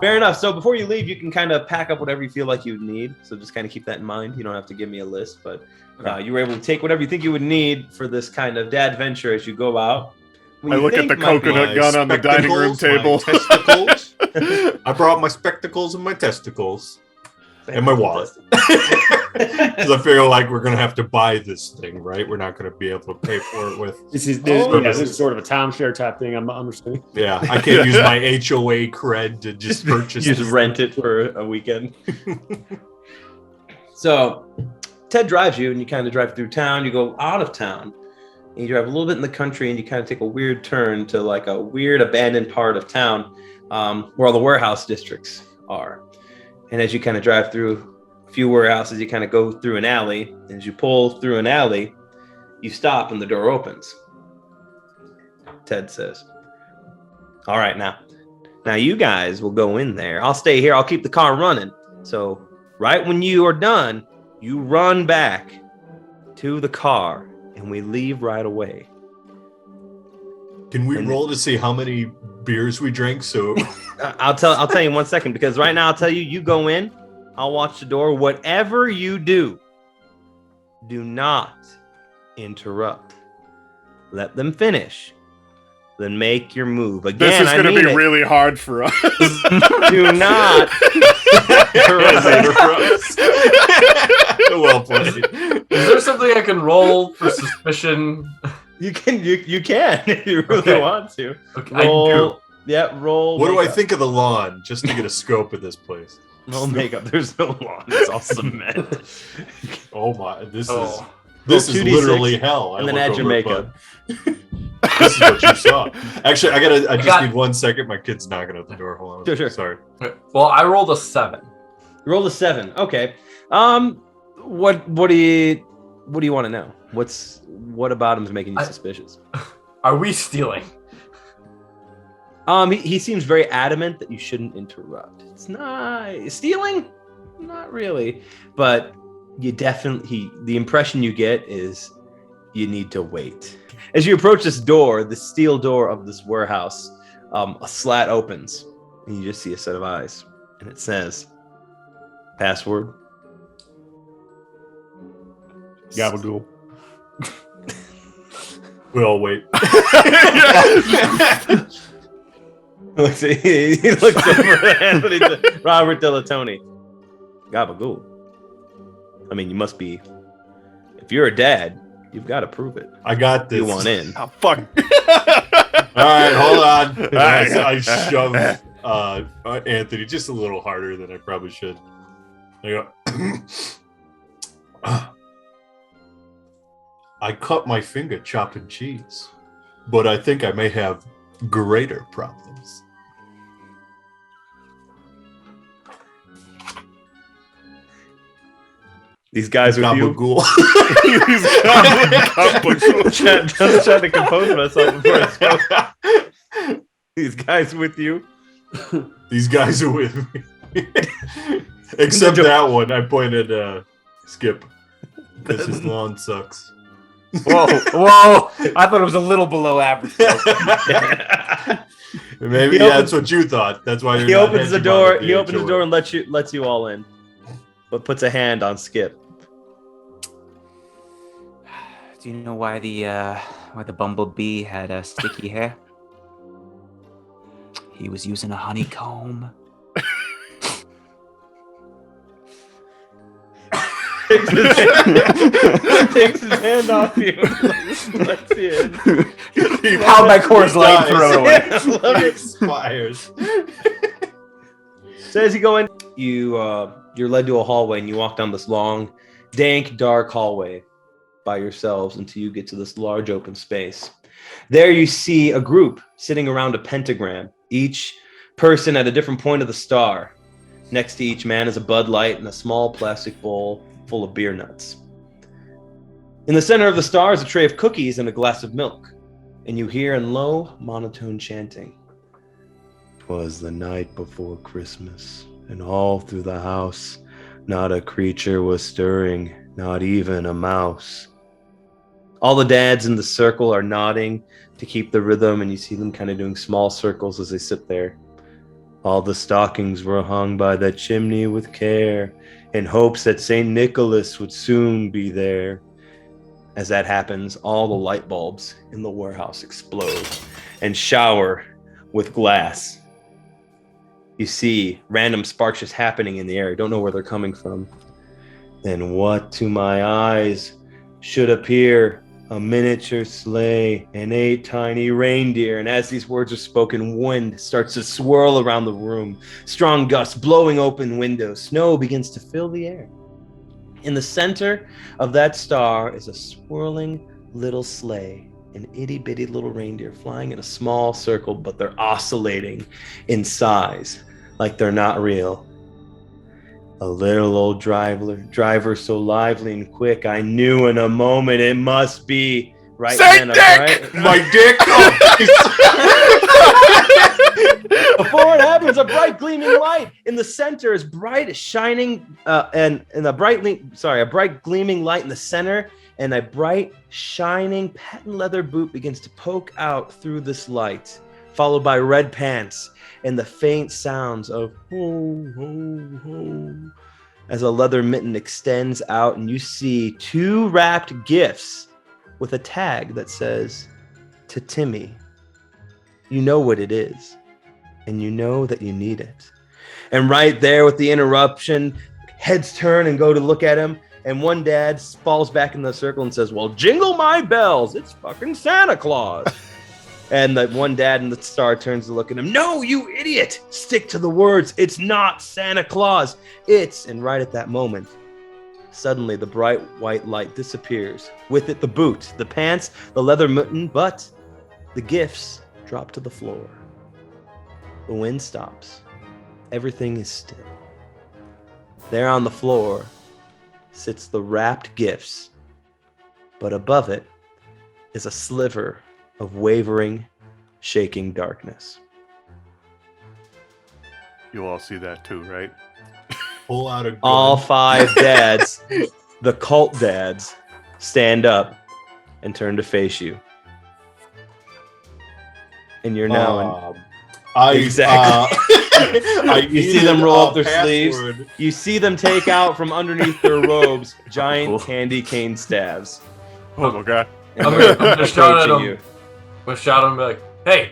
Fair enough. So before you leave, you can kind of pack up whatever you feel like you would need. So just kind of keep that in mind. You don't have to give me a list, but you were able to take whatever you think you would need for this kind of Dadventure as you go out. I look at the coconut gun on the dining room table. Testicles. I brought my spectacles and my testicles. And my wallet. Because I feel like we're going to have to buy this thing, right? We're not going to be able to pay for it with... This is sort of a timeshare type thing, I'm understanding. Yeah, I can't use my HOA cred to just purchase Just rent it for a weekend. So, Ted drives you, and you kind of drive through town. You go out of town, and you drive a little bit in the country, and you kind of take a weird turn to like a weird abandoned part of town where all the warehouse districts are. And as you kind of drive through a few warehouses, you kind of go through an alley. And as you pull through an alley, you stop and the door opens. Ted says, all right, now you guys will go in there. I'll stay here. I'll keep the car running. So right when you are done, you run back to the car and we leave right away. Can we roll to see how many beers we drink? So I'll tell you in 1 second, because right now I'll tell you, you go in, I'll watch the door. Whatever you do, do not interrupt. Let them finish. Then make your move. Again, this is going to be really hard for us. Do not interrupt. Well played. Is there something I can roll for suspicion? You can if you really want to. Okay, roll, I do. Yeah, roll. What do I makeup. think of the lawn, just to get a scope of this place? Roll makeup. There's no lawn. It's all cement. Oh my! This Roll is 2d6 literally hell. And then add your makeup. This is what you saw. Actually, I just need 1 second. My kid's knocking at the door. Hold on. Sure. Sorry. Well, I rolled a 7. You rolled a 7. Okay. What do you want to know? What about him is making you suspicious? Are we stealing? He seems very adamant that you shouldn't interrupt. It's not stealing, not really, but you definitely. The impression you get is you need to wait. As you approach this door, the steel door of this warehouse, a slat opens, and you just see a set of eyes, and it says, "Password." Gabagool. We all wait. He looks over at Anthony, Robert Delatoni. Gabagool. I mean, you must be. If you're a dad, you've got to prove it. I got this. You want in? Oh fuck! All right, hold on. I shoved Anthony just a little harder than I probably should. There you go. I cut my finger chopping cheese, but I think I may have greater problems. These guys with you. Gabagool. Just trying to compose myself before I spoke. These guys with you. These guys are with me. Except that one. I pointed Skip. Because his lawn sucks. Whoa! I thought it was a little below average. Maybe that's what you thought. That's why you're. He opens the door. He opens the door and lets you all in, but puts a hand on Skip. Do you know why the bumblebee had sticky hair? He was using a honeycomb. Takes his hand off you. Let's see it. How'd my Coors Light throw it away? He expires. So as you go in, you're led to a hallway, and you walk down this long, dank, dark hallway by yourselves until you get to this large open space. There you see a group sitting around a pentagram, each person at a different point of the star. Next to each man is a Bud Light and a small plastic bowl full of beer nuts. In the center of the star is a tray of cookies and a glass of milk, and you hear in low, monotone chanting, "'Twas the night before Christmas, and all through the house, not a creature was stirring, not even a mouse." All the dads in the circle are nodding to keep the rhythm, and you see them kind of doing small circles as they sit there. All the stockings were hung by the chimney with care, in hopes that St. Nicholas would soon be there. As that happens, all the light bulbs in the warehouse explode and shower with glass. You see random sparks just happening in the air. You don't know where they're coming from. Then what to my eyes should appear a miniature sleigh and 8 tiny reindeer. And as these words are spoken, wind starts to swirl around the room. Strong gusts blowing open windows. Snow begins to fill the air. In the center of that star is a swirling little sleigh, an itty-bitty little reindeer flying in a small circle, but they're oscillating in size like they're not real. A little old driver so lively and quick, I knew in a moment it must be right Saint then, Dick! right? My dick. Before it happens, a bright gleaming light in the center is bright shining, a bright gleaming light in the center, and a bright shining patent leather boot begins to poke out through this light, followed by red pants and the faint sounds of ho, ho, ho, as a leather mitten extends out, and you see 2 wrapped gifts with a tag that says, "To Timmy." You know what it is, and you know that you need it. And right there with the interruption, heads turn and go to look at him, and one dad falls back in the circle and says, "Well, jingle my bells, it's fucking Santa Claus." And the one dad in the star turns to look at him. "No, you idiot! Stick to the words. It's not Santa Claus. It's..." And right at that moment, suddenly the bright white light disappears. With it, the boot, the pants, the leather mitten, but the gifts drop to the floor. The wind stops. Everything is still. There on the floor sits the wrapped gifts, but above it is a sliver of wavering, shaking darkness. You all see that too, right? Pull out a gun. All 5 dads, the cult dads, stand up and turn to face you. And you're now Exactly. you see them roll up their sleeves. You see them take out from underneath their robes giant candy cane stabs. Oh my god. And I'm they're gonna shout at approaching him. We'll shout at him and be like, "Hey,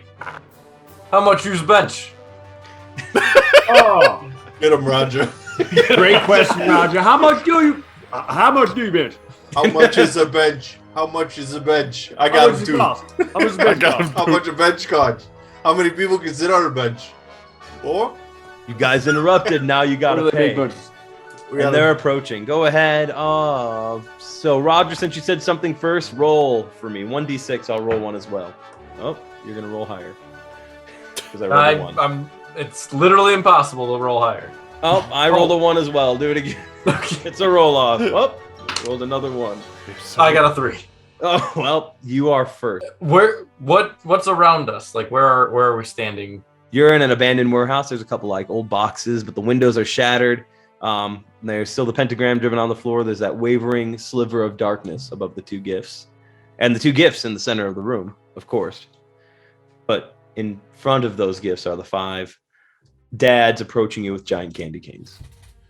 how much use bench?" Oh, Get him, Roger. great question, Roger. How much do you bet? How much is a bench? How much is a bench? I How got much him it too. cost? How much I got him. How much a bench cost? How many people can sit on a bench? 4? You guys interrupted. Now you gotta pay. And they're approaching. Go ahead. So Roger, since you said something first, roll for me. 1d6. I'll roll 1 as well. Oh, you're gonna roll higher. Because I rolled a 1. It's literally impossible to roll higher. Oh, I rolled a 1 as well. Do it again. Okay. It's a roll off. Oh, rolled another 1. I got a 3. Oh well, you are first. What's around us? Like where are we standing? You're in an abandoned warehouse. There's a couple like old boxes, but the windows are shattered. There's still the pentagram driven on the floor. There's that wavering sliver of darkness above the 2 gifts. And the 2 gifts in the center of the room, of course. But in front of those gifts are the 5 dads approaching you with giant candy canes.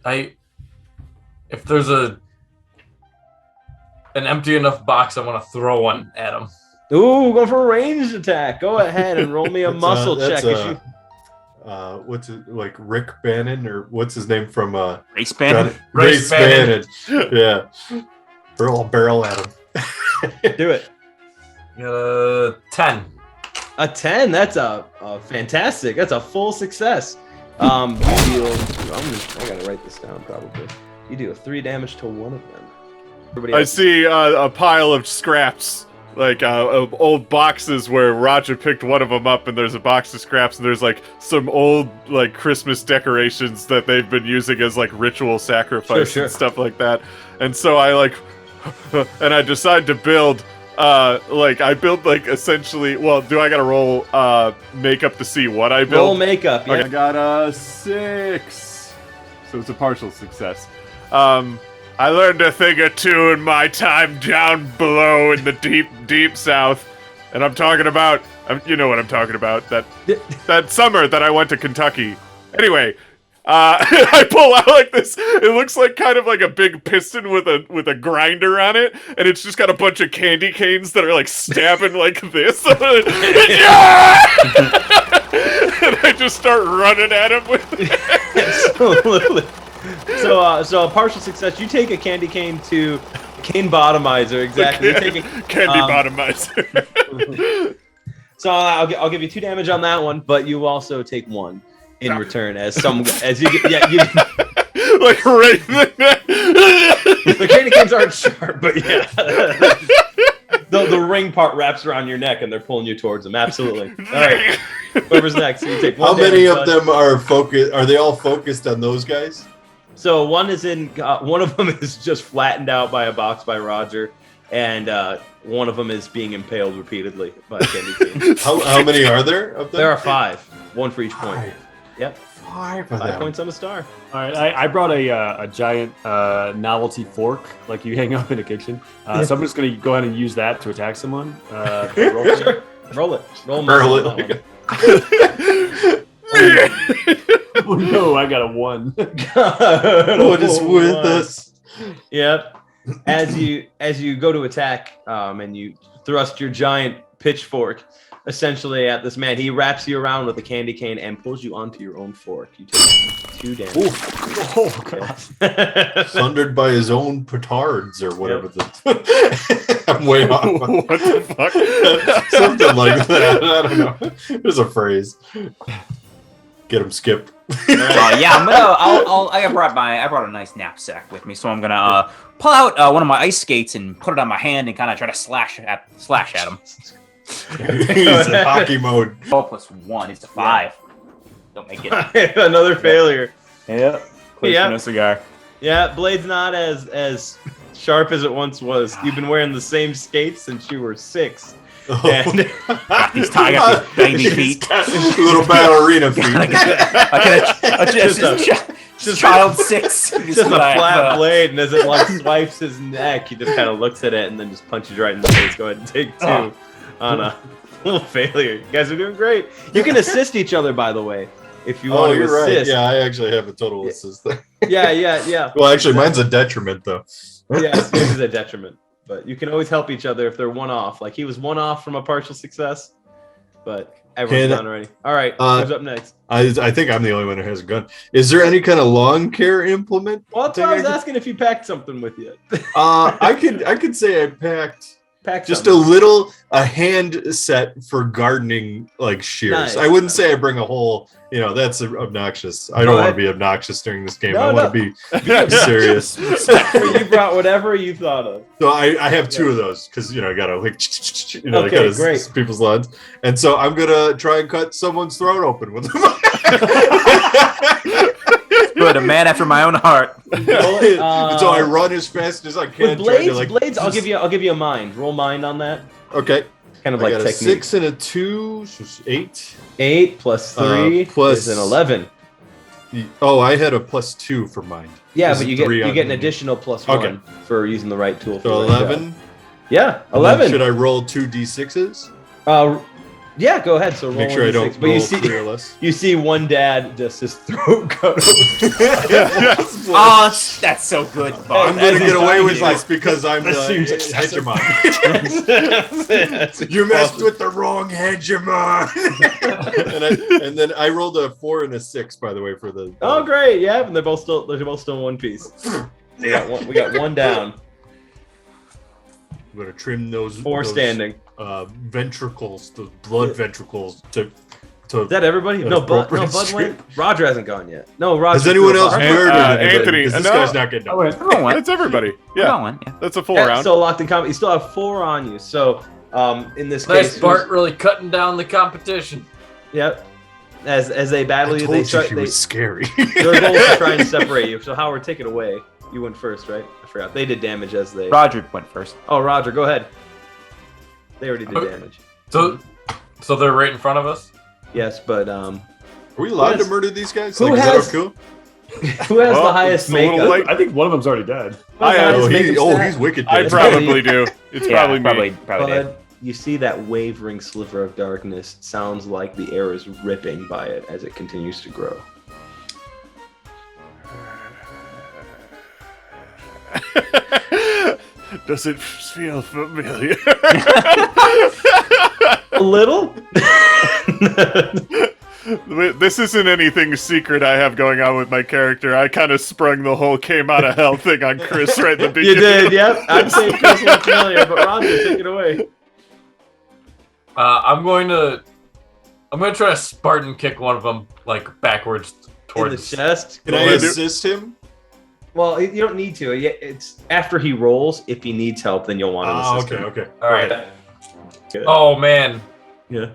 If there's an empty enough box, I want to throw one at him. Ooh, going for a ranged attack. Go ahead and roll me a muscle check. What's it like? Rick Bannon or what's his name from? Race Bannon? Race Bannon. Yeah. Roll a barrel at him. Do it. 10. A 10. That's a fantastic. That's a full success. You deal. I gotta write this down probably. You do 3 damage to one of them. Everybody I else. see a pile of scraps, like of old boxes where Roger picked one of them up, and there's a box of scraps, and there's like some old like Christmas decorations that they've been using as like ritual sacrifice Sure. and stuff like that. And so I like, and I decide to build. I build like essentially. Well, do I gotta roll makeup to see what I build? Roll makeup. Yeah. I got a 6, so it's a partial success. I learned a thing or two in my time down below in the deep south, and I'm talking about, you know what I'm talking about, that summer that I went to Kentucky Anyway, I pull out like this. It looks like kind of like a big piston with a grinder on it, and it's just got a bunch of candy canes that are like stabbing like this. Yeah! And I just start running at him with it. So a partial success. You take a candy cane to cane bottomizer. Exactly. You take a, Candy bottomizer. So I'll give you 2 damage on that one, but you also take 1 in return as you get Like right in the neck. the candy canes aren't sharp, but yeah. The ring part wraps around your neck and they're pulling you towards them. Absolutely. All right. Whoever's next. So you take 1 How many damage, of them are focused? Are they all focused on those guys? So one is in. One of them is just flattened out by a box by Roger, and one of them is being impaled repeatedly by a candy cane. How many are there of them? There are 5, 1 for each point. 5. Yep, 5 of 5 them. points on a star. All right, I brought a giant novelty fork, like you hang up in a kitchen. So I'm just going to go ahead and use that to attack someone. Roll it. Roll Hurl on it. that Oh no, I got a 1. one. What is with us? Yep. As you go to attack, and you thrust your giant pitchfork essentially at this man, he wraps you around with a candy cane and pulls you onto your own fork. You take 2 damage. Oh god. Sundered by his own petards or whatever. I'm way off. What the fuck? Something like that. I don't know. There's a phrase. Get him, Skip. Yeah, I'm gonna. I brought a nice knapsack with me, so I'm gonna pull out one of my ice skates and put it on my hand and kind of try to slash at him. He's in hockey mode. 12 plus 1 is 5. Don't make it. Another failure. Yep. Close Yeah. to no cigar. Yeah, Blade's not as sharp as it once was. You've been wearing the same skates since you were 6. And I got these baby feet. Little ballerina feet. I got just child 6. just a flat blade, and as it like swipes his neck, he just kind of looks at it and then just punches you right in the face. Go ahead and take 2 on a little failure. You guys are doing great. You can assist each other, by the way, if you want to you're right. assist. Yeah, I actually have a total assist there. Yeah. Well, actually, mine's a detriment, though. Yeah, this is a detriment. But you can always help each other if they're one off. Like he was 1 off from a partial success, but everyone's done already. All right, who's up next? I think I'm the only one who has a gun. Is there any kind of lawn care implement? Well, that's why I was asking if you packed something with you. I could say I packed just something. a hand set for gardening, like shears. Nice. I wouldn't say I bring a whole. That's obnoxious. I don't want to be obnoxious during this game. I want to be serious. You brought whatever you thought of. So I have 2 of those because I gotta like Okay, great. people's lawns, and so I'm gonna try and cut someone's throat open with them. Good, a man after my own heart. And so I run as fast as I can. With blades, I'll give you a mind. Roll mind on that. Okay. Kind of I like got a technique. 6 and a 2, so it's 8. 8 plus 3 plus- is an 11. Oh, I had a +2 for mine. Yeah, This but is you 3 get on an me. additional +1 Okay. for using the right tool. So for the right 11. job. Yeah, And then 11. Should I roll 2 d6s? Yeah, go ahead. So roll Make sure I don't 1d6. But roll you see, 3 or less. you see one dad just his throat cut open. Oh, that's so good, Bob. I'm gonna As get he's away dying, with yeah. this because I'm the That seems excessive. hegemon. You messed with the wrong hegemon. and then I rolled a 4 and a 6, by the way, for the. Oh, great! Yeah, and they're both still in one piece. We got one down. I'm gonna trim those 4 those, standing. Ventricles, the blood ventricles to. Is that everybody? An No, Bud appropriate went. Roger hasn't gone yet. No, Roger. Has anyone else murdered Anthony, anybody? 'Cause this no. guy's not getting done. That's everybody. Yeah. Yeah, Going, yeah. that's a full Yeah, round. still locked in combat. You still have 4 on you. So, in this Nice case, Bart really cutting down the competition. Yep. As they battle I you, told they try. he was scary. Their goal is to try and separate you. So Howard, take it away. You went first, right? I forgot. They did damage as they. Roger went first. Oh, Roger, go ahead. They already did Okay. damage. So they're right in front of us. Yes, but Are we allowed Who has- to murder these guys? who Like, is has- that cool? who has Well, the highest it's a little makeup? late. I think one of them's already dead. Who has the highest makeup stat? He's wicked. I dead. probably do. It's Yeah, probably me. probably did. Bud, you see that wavering sliver of darkness. Sounds like the air is ripping by it as it continues to grow. Does it feel familiar? A little. This isn't anything secret I have going on with my character. I kind of sprung the whole came out of hell thing on Chris right at the beginning. You did, yep. I'd say Chris was familiar, but Roger, take it away. I'm going to try to Spartan kick one of them like backwards In towards the chest. Can I assist him? Well, you don't need to. It's after he rolls. If he needs help, then you'll want to assist him. Okay. All right. Good. Oh man. Yeah.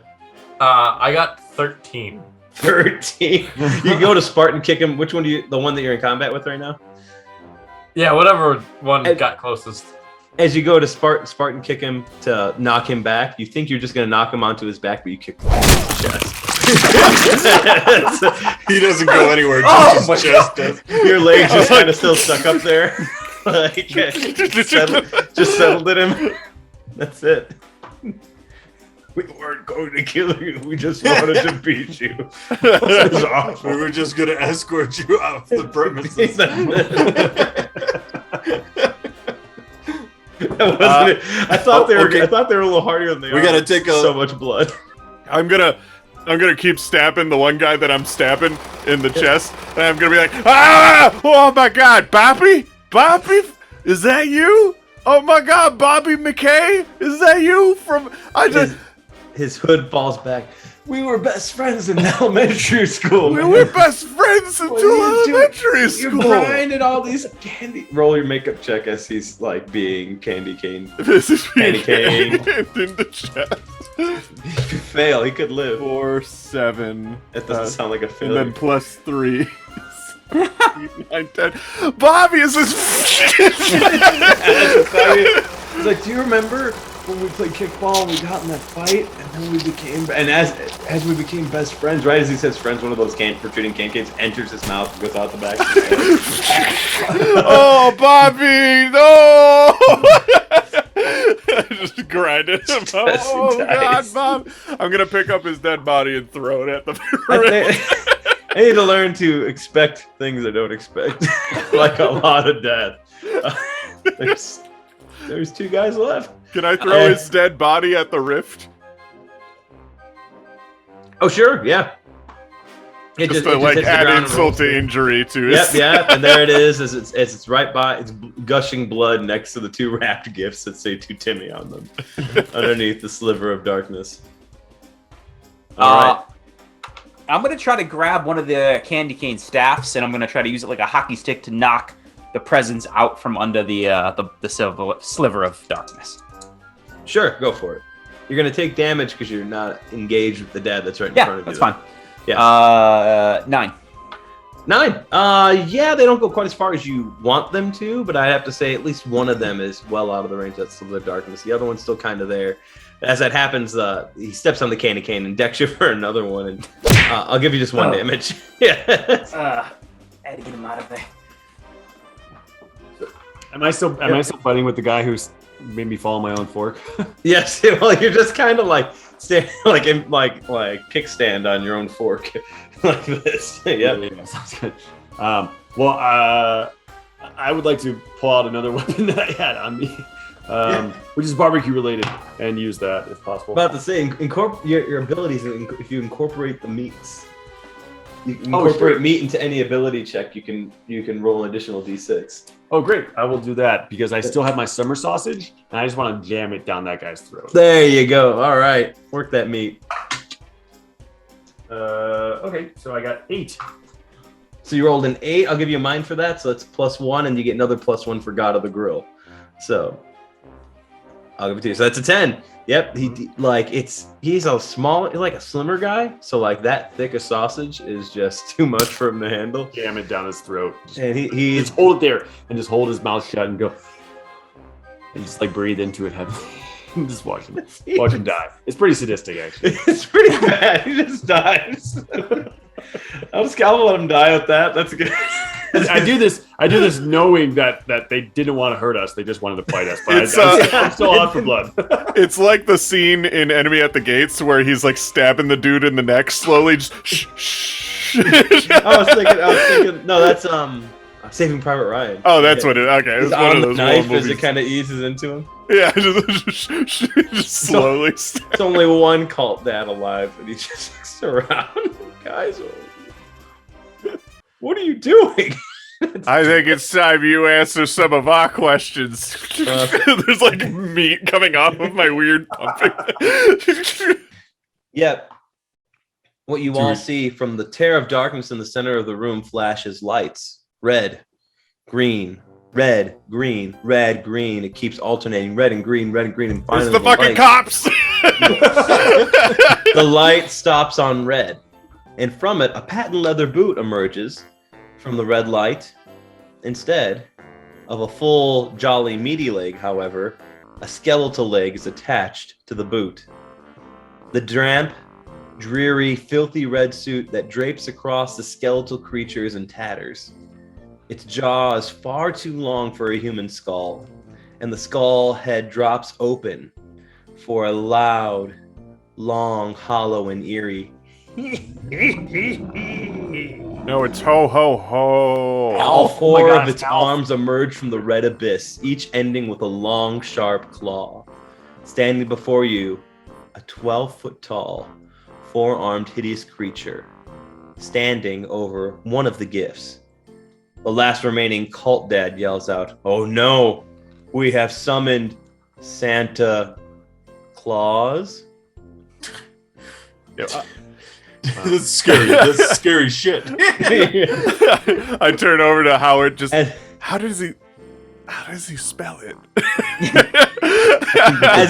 I got 13. 13. You go to Spartan kick him. Which one do you? The one that you're in combat with right now? Yeah, whatever one And- got closest. As you go to Spartan kick him to knock him back, you think you're just going to knock him onto his back, but you kick him in his chest. He doesn't go anywhere. Oh Just his chest does. Your leg's just kind of still stuck up there. Like, just settled in him. That's it. We weren't going to kill you. We just wanted to beat you. This is awful. We were just gonna escort you off the premises. That wasn't it. I thought they were. okay. I thought they were a little harder than they are. We gotta take a- so much blood. I'm gonna keep stabbing the one guy that I'm stabbing in the chest, and I'm gonna be like, ah! Oh my God, Bobby, is that you? Oh my God, Bobby McKay, is that you? From His hood falls back. We were best friends in elementary school. we man. were best friends What until are you doing? elementary You're school. grinding all these candy. Roll your makeup check as he's like being candy cane. This is Candy cane. in the chest. He could fail. He could live. 4, 7. That doesn't sound like a And failure. then plus 3. 9, 10. Bobby is this. He's like, do you remember when we played kickball and we got in that fight and then we became as we became best friends, right as he says friends, one of those protruding cane canes enters his mouth and goes out the back. Oh, Bobby, no! Just grinding him. Oh God, Bob! I'm gonna pick up his dead body and throw it at the. I need to learn to expect things I don't expect, like a lot of death. There's 2 guys left. Can I throw his dead body at the rift? Oh sure, yeah. It Just to hits like the add ground and insult rolls to through. injury to Yep, his. yeah, and there it is. As it's right by, it's gushing blood next to the 2 wrapped gifts that say "To Timmy" on them, underneath the sliver of darkness. All right. I'm gonna try to grab one of the candy cane staffs, and I'm gonna try to use it like a hockey stick to knock the presence out from under the sliver of darkness. Sure, go for it. You're gonna take damage because you're not engaged with the dad that's right in Yeah, front of you. that's fine. Yeah. 9. 9. Yeah, they don't go quite as far as you want them to, but I have to say at least one of them is well out of the range of that sliver of darkness. The other one's still kind of there. As that happens, he steps on the candy cane and decks you for another one, and I'll give you just 1 damage. Yeah. I had to get him out of there. Am I still fighting with the guy who's made me fall on my own fork? Yes. Well, you're just kind of like stand like kickstand on your own fork, like this. Yep. Yeah, sounds good. I would like to pull out another weapon that I had on me, which is barbecue related, and use that if possible. About to say, your abilities. If you incorporate the meats, you can Oh, incorporate sure. meat into any ability check. You can roll an additional d6. Oh, great! I will do that because I still have my summer sausage, and I just want to jam it down that guy's throat. There you go. All right, work that meat. Okay, so I got 8. So you rolled an 8. I'll give you a mine for that. So that's +1, and you get another +1 for God of the Grill. So I'll give it to you. So that's a 10. Yep. He's a small, like a slimmer guy. So like that thick a sausage is just too much for him to handle. Jam it down his throat. And he's Just hold it there and just hold his mouth shut and go, and just like breathe into it heavily. And just watch him die. It's pretty sadistic, actually. it's pretty bad. He just dies. I'll let him die with that. That's good. I do this knowing that they didn't want to hurt us. They just wanted to fight us. But I'm still out for blood. It's like the scene in Enemy at the Gates where he's like stabbing the dude in the neck slowly. Just shh, shh. I was thinking. No, that's Saving Private Ryan. Oh, that's what it. Okay, it He's was one on of the those knife war as it movies. kind of eases into him. Yeah, just slowly. It's only one cult dad alive, and he just looks around. Guys, what are you doing? I think it's time you answer some of our questions. There's like meat coming off of my weird pumping. Yep. What you all see from the tear of darkness in the center of the room flashes lights. Red, green, red, green, red, green. It keeps alternating red and green, and finally It's the fucking cops! The light stops on red. And from it, a patent leather boot emerges from the red light. Instead of a full, jolly, meaty leg, however, a skeletal leg is attached to the boot. The damp, dreary, filthy red suit that drapes across the skeletal creature is in tatters. Its jaw is far too long for a human skull, and the skull head drops open for a loud, long, hollow, and eerie. No, it's ho ho ho. All Oh four my God, of its Alf. arms emerge from the red abyss, each ending with a long, sharp claw. Standing before you, a 12-foot tall, four-armed, hideous creature, standing over one of the gifts. The last remaining cult dad yells out, "Oh no, we have summoned Santa Claus." That's scary. That's scary shit. I turn over to Howard. Just And how does he spell it? as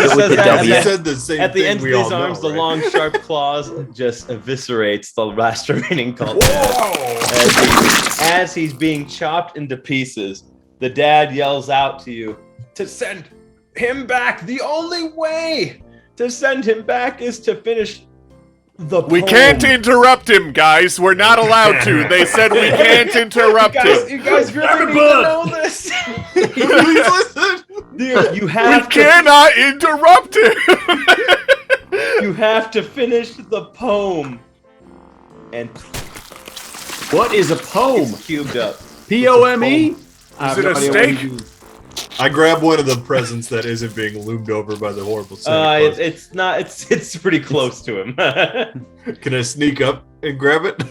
it says the that, W. You said the same at the thing end of we these all know, arms, the right? long, sharp claws just eviscerates the last remaining cult dad. Whoa! As he's being chopped into pieces, the dad yells out to you to send him back. The only way to send him back is to finish the We poem. can't interrupt him, guys. We're not allowed to. They said we can't interrupt him. You guys really need to know this. Dude, you We have to. cannot interrupt him. You have to finish the poem. And What is a poem? it's cubed up. P-O-M-E? I have Is it no a idea what steak? you do. I grab one of the presents that isn't being loomed over by the horrible Santa Claus. It's not. It's pretty close to him. Can I sneak up and grab it?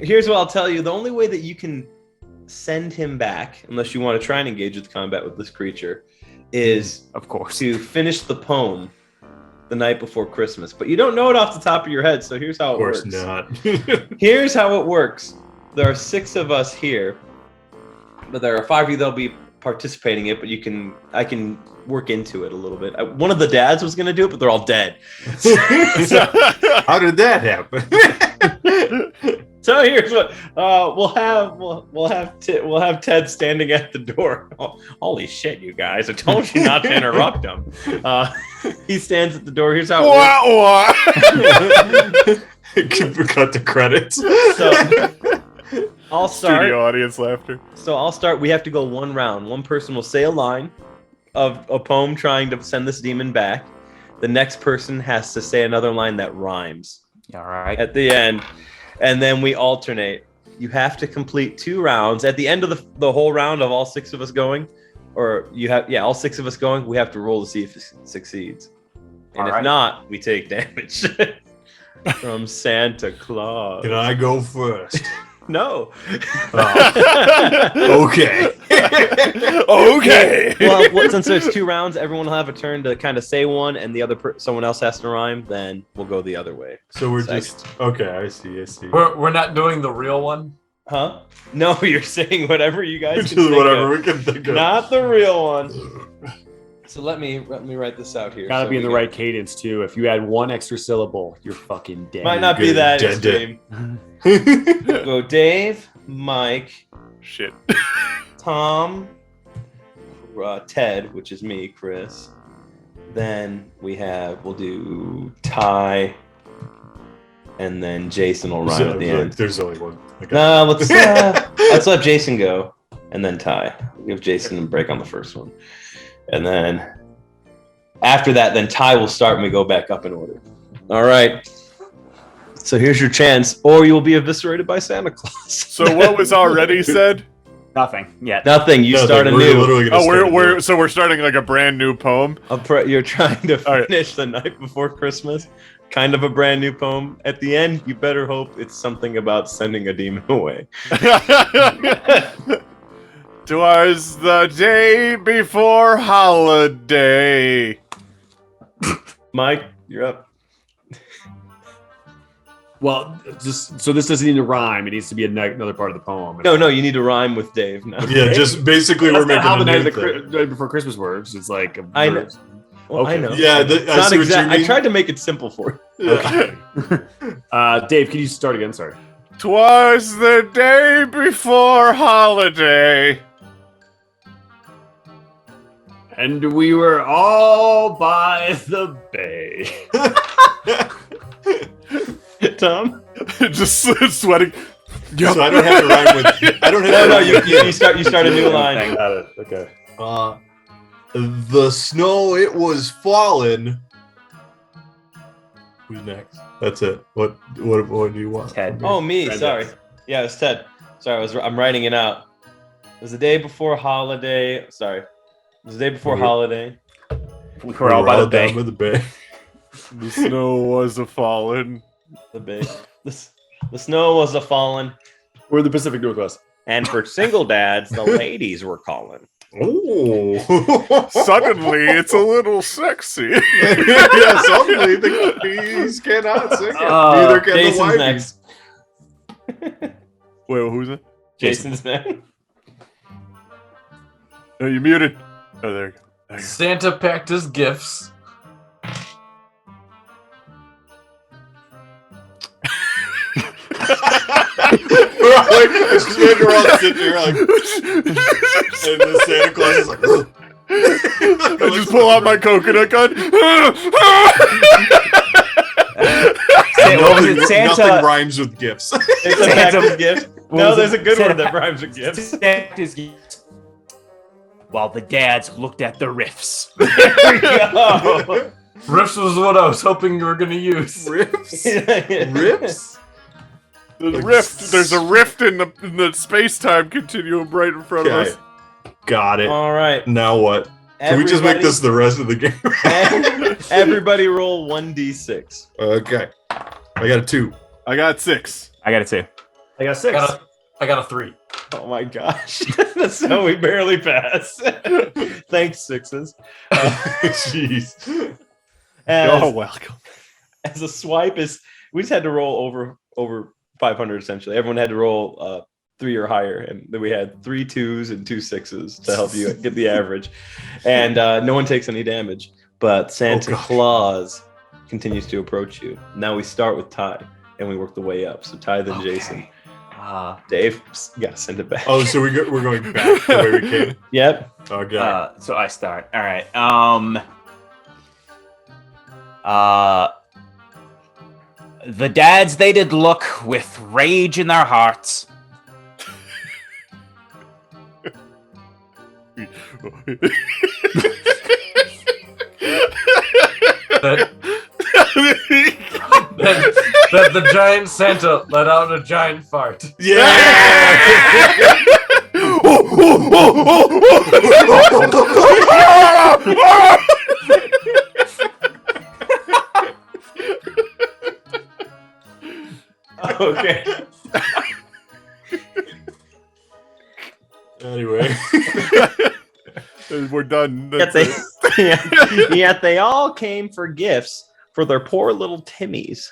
Here's what I'll tell you. The only way that you can send him back, unless you want to try and engage with combat with this creature, is Of course. to finish the poem the night before Christmas. But you don't know it off the top of your head, so here's how Of it course works. not. Here's how it works. There are 6 of us here, but there are 5 of you that'll be participating in it, but I can work into it a little bit. One of the dads was gonna do it, but they're all dead. How did that happen? So here's what we'll have Ted standing at the door. Oh, holy shit, you guys! I told you not to interrupt him. He stands at the door. Here's how it works. Cut the credits. So I'll start. Studio audience laughter. So I'll start. We have to go one round. One person will say a line of a poem trying to send this demon back. The next person has to say another line that rhymes All right. at the end, and then we alternate. You have to complete 2 rounds. At the end of the whole round of all 6 of us going, or all 6 of us going, we have to roll to see if it succeeds. And if Alright. not, we take damage from Santa Claus. Can I go first? No. Okay. Okay. Well, since there's 2 rounds, everyone will have a turn to kind of say one, and the other someone else has to rhyme. Then we'll go the other way. So we're Second. just okay. I see. We're not doing the real one. Huh? No, you're saying whatever you guys can Just think whatever of. we can think of. Not the real one. So let me write this out here. Gotta So be in we the get- right cadence too. If you add one extra syllable, you're fucking dead. Might not be Good. that Dead, extreme. dead. Go Dave, Mike, Shit. Tom, Ted, which is me, Chris. Then we'll do Ty, and then Jason will rhyme at the end. There's only one. Okay. No, let's let Jason go, and then Ty. Give Jason a break on the first one, and then after that, then Ty will start, and we go back up in order. All right. So here's your chance, or you will be eviscerated by Santa Claus. So what was already said? Nothing yet. Nothing. You Nothing. start We're anew. literally gonna Oh, start we're anew. so we're starting like a brand new poem. You're trying to All right. finish the night before Christmas. Kind of a brand new poem. At the end, you better hope it's something about sending a demon away. Twas the day before holiday. Mike, you're up. Well, just so this doesn't need to rhyme. It needs to be another part of the poem. No, you need to rhyme with Dave now. Yeah, just basically we're That's not making how a the new night, thing. night before Christmas works. It's like a I know. verse. Well, I Okay. know. Yeah, It's I not see what exact. you mean. I tried to make it simple for you. Okay. Dave, can you start again? Sorry. Twas the day before holiday. And we were all by the bay. Tom? Just sweating. So I don't have to rhyme with. I don't have to. No, rhyme with you start a new line. Got it. Okay. The snow it was falling. Who's next? That's it. What do you want? Ted. Oh, me. Ted, Sorry. yes. Yeah, it's Ted. Sorry, I'm writing it out. It was the day before holiday. Sorry. It was the day before holiday. We were all by the bay. down by the bay. The snow was a falling. The bay. The snow was a falling, We're in the Pacific Northwest. and for single dads, the ladies were calling. Oh. Suddenly, it's a little sexy. Yeah, suddenly the ladies cannot sing it. Neither can the Jason's wifey. next. Wait, who's it? Jason's next. Oh, you muted. Oh, there you go. Santa packed his gifts. We're all sitting here like, and the Santa Claus is like, "Ugh." I just pull out my coconut gun. What was it? Nothing Santa. rhymes with gifts. It's a package gift. What No, was there's it? a good Santa one that pa- rhymes with gifts. Santa's gifts. While the dads looked at the riffs. There we go. Riffs was what I was hoping you were gonna use. Rips? Rips? There's a rift in the space-time continuum right in front of Okay. us. Got it. All right. Now what? Can we just make Everybody- this the rest of the game? Everybody roll 1d6. Okay. I got a 2. I got 6. I got it too. I got 6. I got a 3. Oh my gosh. That's how we barely pass. Thanks, sixes. Jeez. You're As, welcome. as a swipe is, we just had to roll over 500 essentially. Everyone had to roll 3 or higher, and then we had 3 2s and 2 6s to help you get the average. And no one takes any damage, but Santa God. Claus continues to approach you. Now we start with Ty, and we work the way up. So Ty, then Jason. Dave, yeah, send it back. Oh, so we're going back the way we came? Yep. Okay. So I start. All right. The dads they did look with rage in their hearts. That the giant Santa let out a giant fart. Yeah! Okay. Anyway. We're done. Yet they all came for gifts for their poor little Timmys.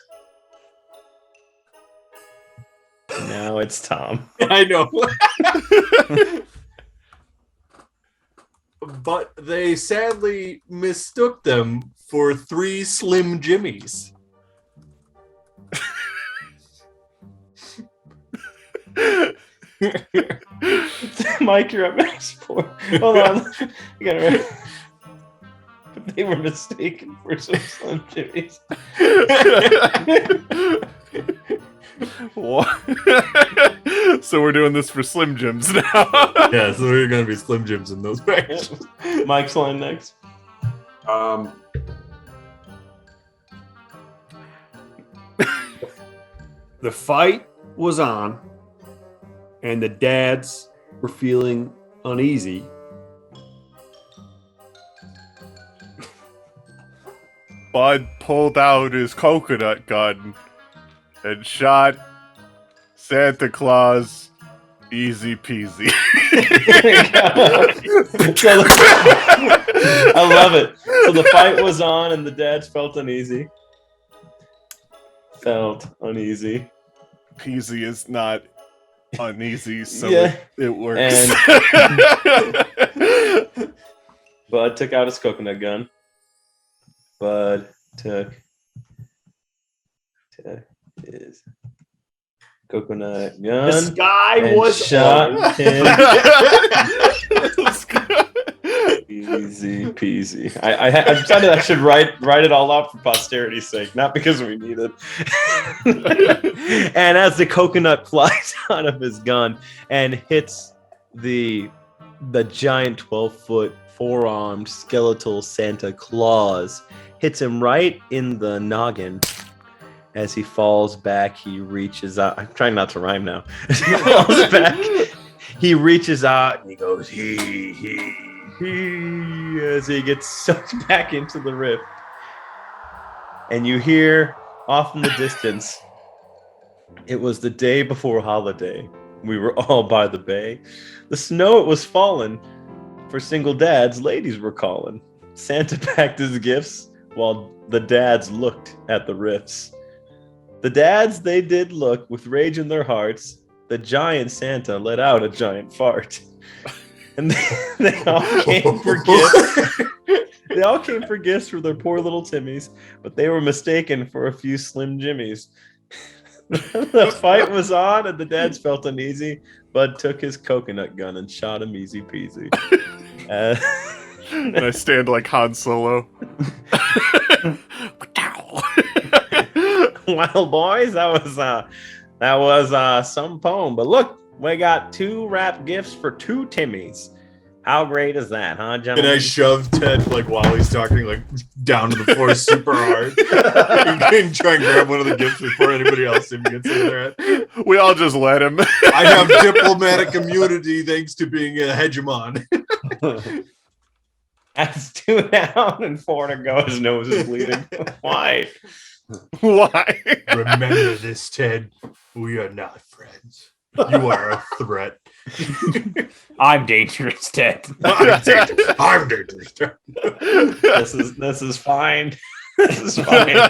Now it's Tom. I know. But they sadly mistook them for 3 Slim Jimmies. Mike, you're up next. Hold on. You gotta remember. They were mistaken for some Slim Jimmies. What? So we're doing this for Slim Jims now. Yeah, so there are going to be Slim Jims in those bags. Mike's line next. The fight was on, and the dads were feeling uneasy, Bud pulled out his coconut gun and shot Santa Claus easy peasy. I love it. So the fight was on, and the dads felt uneasy. Peasy is not uneasy, so Yeah. it works. And Bud took out his coconut gun. Bud took his coconut gun. the sky and was shot orange. him. Easy peasy. I decided I should write it all out for posterity's sake, not because we need it. And as the coconut flies out of his gun and hits the giant 12-foot four-armed skeletal Santa Claus, hits him right in the noggin. As he falls back, he reaches out. I'm trying not to rhyme now. As he falls back, he reaches out and he goes, he, as he gets sucked back into the rift. And you hear off in the distance, it was the day before holiday. We were all by the bay. The snow, it was falling. For single dads, ladies were calling. Santa packed his gifts while the dads looked at the rifts. The dads, they did look with rage in their hearts. The giant Santa let out a giant fart. And they all came for gifts. They all came for gifts for their poor little Timmys, but they were mistaken for a few Slim Jimmies. The fight was on, and the dads felt uneasy. Bud took his coconut gun and shot him easy peasy. And I stand like Han Solo. Well, boys, that was some poem. But look, we got 2 wrapped gifts for 2 Timmys. How great is that, huh, gentlemen? And I shove Ted, like, while he's talking, like, down to the floor super hard. And try and grab one of the gifts before anybody else even gets in there. We all just let him. I have diplomatic immunity thanks to being a hegemon. That's 2 down and 4 to go. His nose is bleeding. Why? Why? Remember this, Ted. We are not friends. You are a threat. I'm dangerous, Ted. I'm dangerous. This is fine. This is fine.